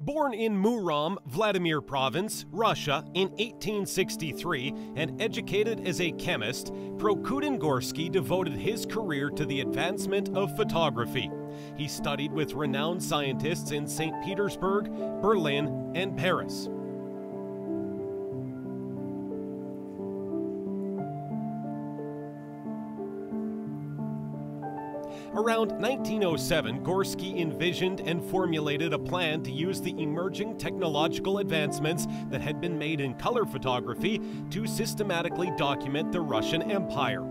Born in Murom, Vladimir Province, Russia, in 1863 and educated as a chemist, Prokudin Gorsky devoted his career to the advancement of photography. He studied with renowned scientists in St. Petersburg, Berlin, and Paris. Around 1907, Gorsky envisioned and formulated a plan to use the emerging technological advancements that had been made in color photography to systematically document the Russian Empire.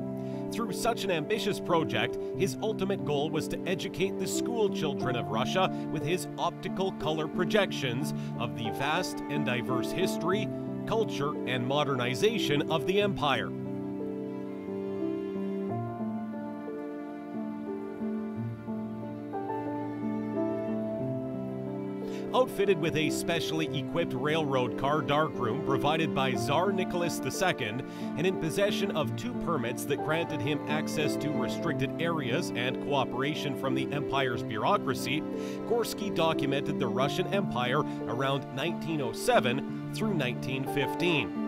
Through such an ambitious project, his ultimate goal was to educate the school children of Russia with his optical color projections of the vast and diverse history, culture, and modernization of the empire. Outfitted with a specially equipped railroad car darkroom provided by Tsar Nicholas II, and in possession of 2 permits that granted him access to restricted areas and cooperation from the empire's bureaucracy, Gorsky documented the Russian Empire around 1907 through 1915.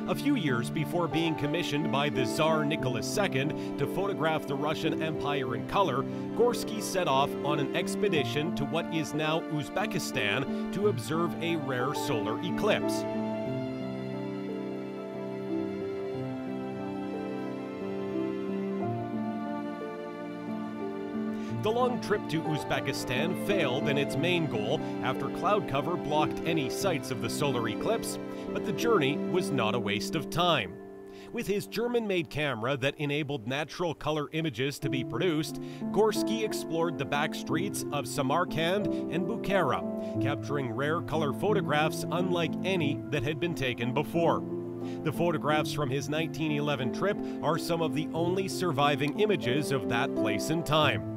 A few years before being commissioned by the Tsar Nicholas II to photograph the Russian Empire in color, Gorsky set off on an expedition to what is now Uzbekistan to observe a rare solar eclipse. The long trip to Uzbekistan failed in its main goal after cloud cover blocked any sights of the solar eclipse, but the journey was not a waste of time. With his German-made camera that enabled natural color images to be produced, Gorsky explored the back streets of Samarkand and Bukhara, capturing rare color photographs unlike any that had been taken before. The photographs from his 1911 trip are some of the only surviving images of that place and time.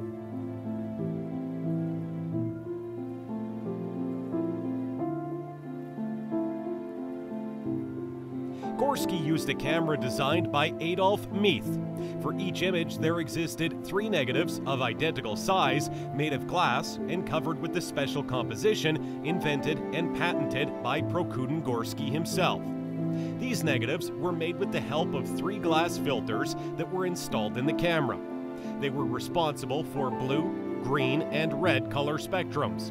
Gorsky used a camera designed by Adolf Meath. For each image, there existed 3 negatives of identical size, made of glass and covered with the special composition invented and patented by Prokudin Gorsky himself. These negatives were made with the help of 3 glass filters that were installed in the camera. They were responsible for blue, green, and red color spectrums.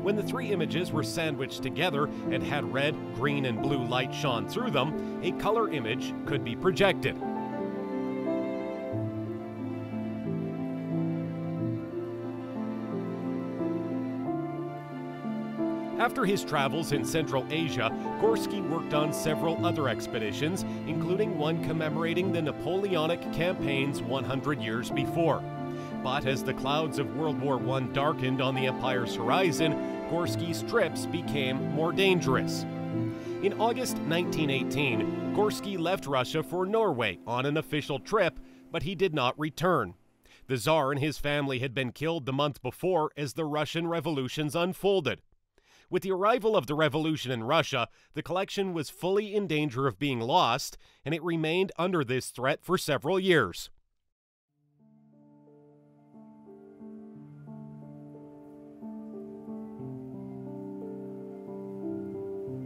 When the 3 images were sandwiched together and had red, green, and blue light shone through them, a color image could be projected. After his travels in Central Asia, Gorsky worked on several other expeditions, including one commemorating the Napoleonic campaigns 100 years before. But as the clouds of World War I darkened on the empire's horizon, Gorsky's trips became more dangerous. In August 1918, Gorsky left Russia for Norway on an official trip, but he did not return. The Tsar and his family had been killed the month before as the Russian revolutions unfolded. With the arrival of the revolution in Russia, the collection was fully in danger of being lost, and it remained under this threat for several years.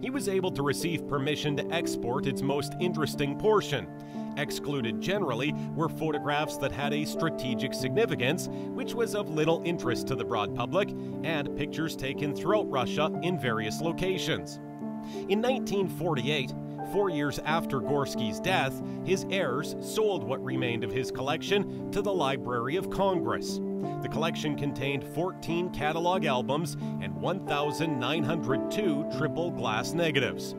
He was able to receive permission to export its most interesting portion. Excluded generally were photographs that had a strategic significance, which was of little interest to the broad public, and pictures taken throughout Russia in various locations. In 1948, 4 years after Gorsky's death, his heirs sold what remained of his collection to the Library of Congress. The collection contained 14 catalog albums and 1,902 triple glass negatives.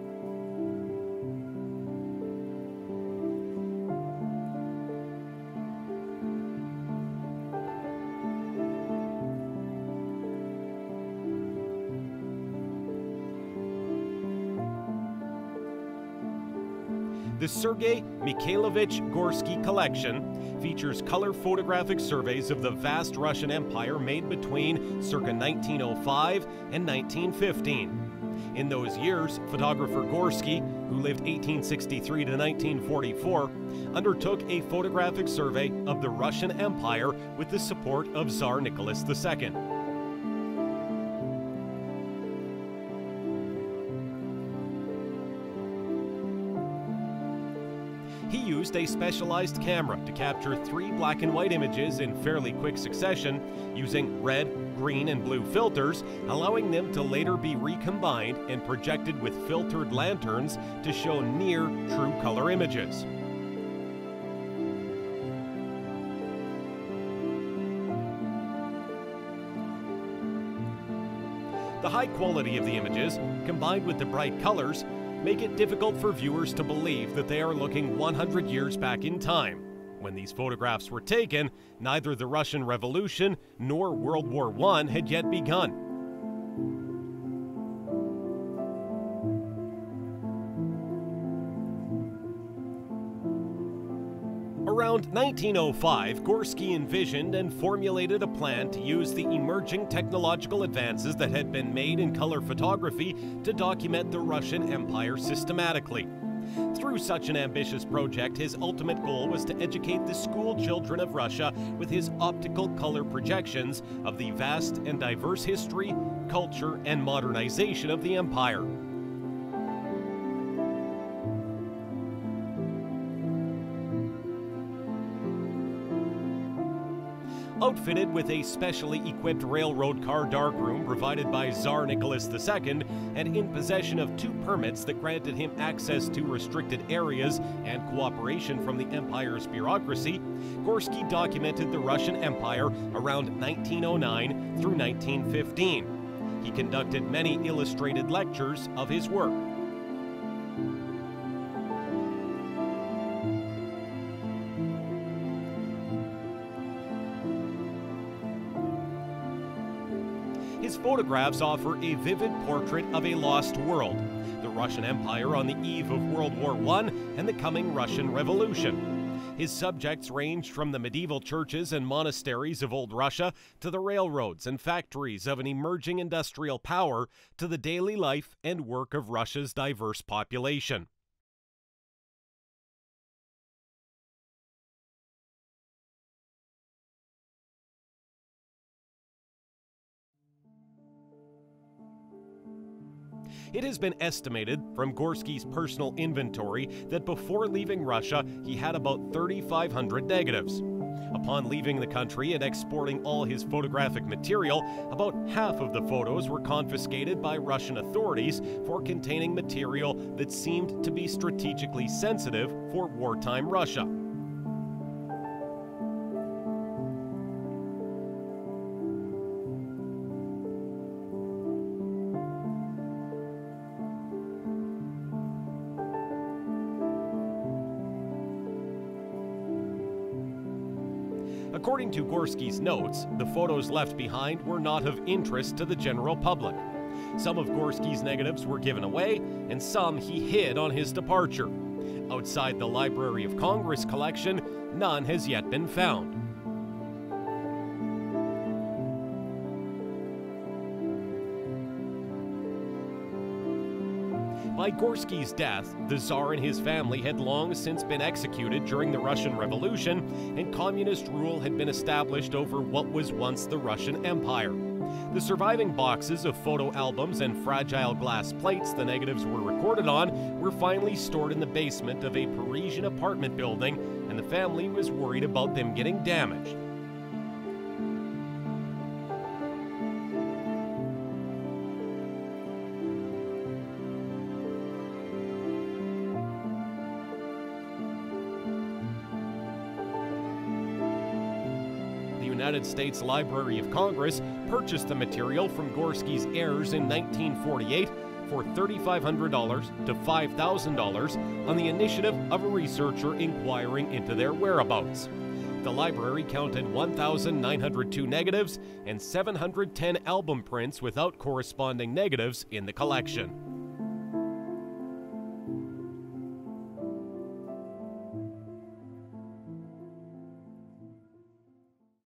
The Sergei Mikhailovich Gorsky collection features color photographic surveys of the vast Russian Empire made between circa 1905 and 1915. In those years, photographer Gorsky, who lived 1863 to 1944, undertook a photographic survey of the Russian Empire with the support of Tsar Nicholas II. He used a specialized camera to capture 3 black and white images in fairly quick succession using red, green, and blue filters, allowing them to later be recombined and projected with filtered lanterns to show near true color images. The high quality of the images, combined with the bright colors, make it difficult for viewers to believe that they are looking 100 years back in time. When these photographs were taken, neither the Russian Revolution nor World War I had yet begun. Around 1905, Gorsky envisioned and formulated a plan to use the emerging technological advances that had been made in color photography to document the Russian Empire systematically. Through such an ambitious project, his ultimate goal was to educate the school children of Russia with his optical color projections of the vast and diverse history, culture, and modernization of the empire. Outfitted with a specially equipped railroad car darkroom provided by Tsar Nicholas II, and in possession of 2 permits that granted him access to restricted areas and cooperation from the empire's bureaucracy, Gorsky documented the Russian Empire around 1909 through 1915. He conducted many illustrated lectures of his work. His photographs offer a vivid portrait of a lost world, the Russian Empire on the eve of World War I and the coming Russian Revolution. His subjects ranged from the medieval churches and monasteries of old Russia to the railroads and factories of an emerging industrial power to the daily life and work of Russia's diverse population. It has been estimated from Gorsky's personal inventory that before leaving Russia, he had about 3,500 negatives. Upon leaving the country and exporting all his photographic material, about half of the photos were confiscated by Russian authorities for containing material that seemed to be strategically sensitive for wartime Russia. According to Gorsky's notes, the photos left behind were not of interest to the general public. Some of Gorsky's negatives were given away, and some he hid on his departure. Outside the Library of Congress collection, none has yet been found. By Gorsky's death, the Tsar and his family had long since been executed during the Russian Revolution, and communist rule had been established over what was once the Russian Empire. The surviving boxes of photo albums and fragile glass plates the negatives were recorded on were finally stored in the basement of a Parisian apartment building, and the family was worried about them getting damaged. The United States Library of Congress purchased the material from Gorsky's heirs in 1948 for $3,500 to $5,000 on the initiative of a researcher inquiring into their whereabouts. The library counted 1,902 negatives and 710 album prints without corresponding negatives in the collection.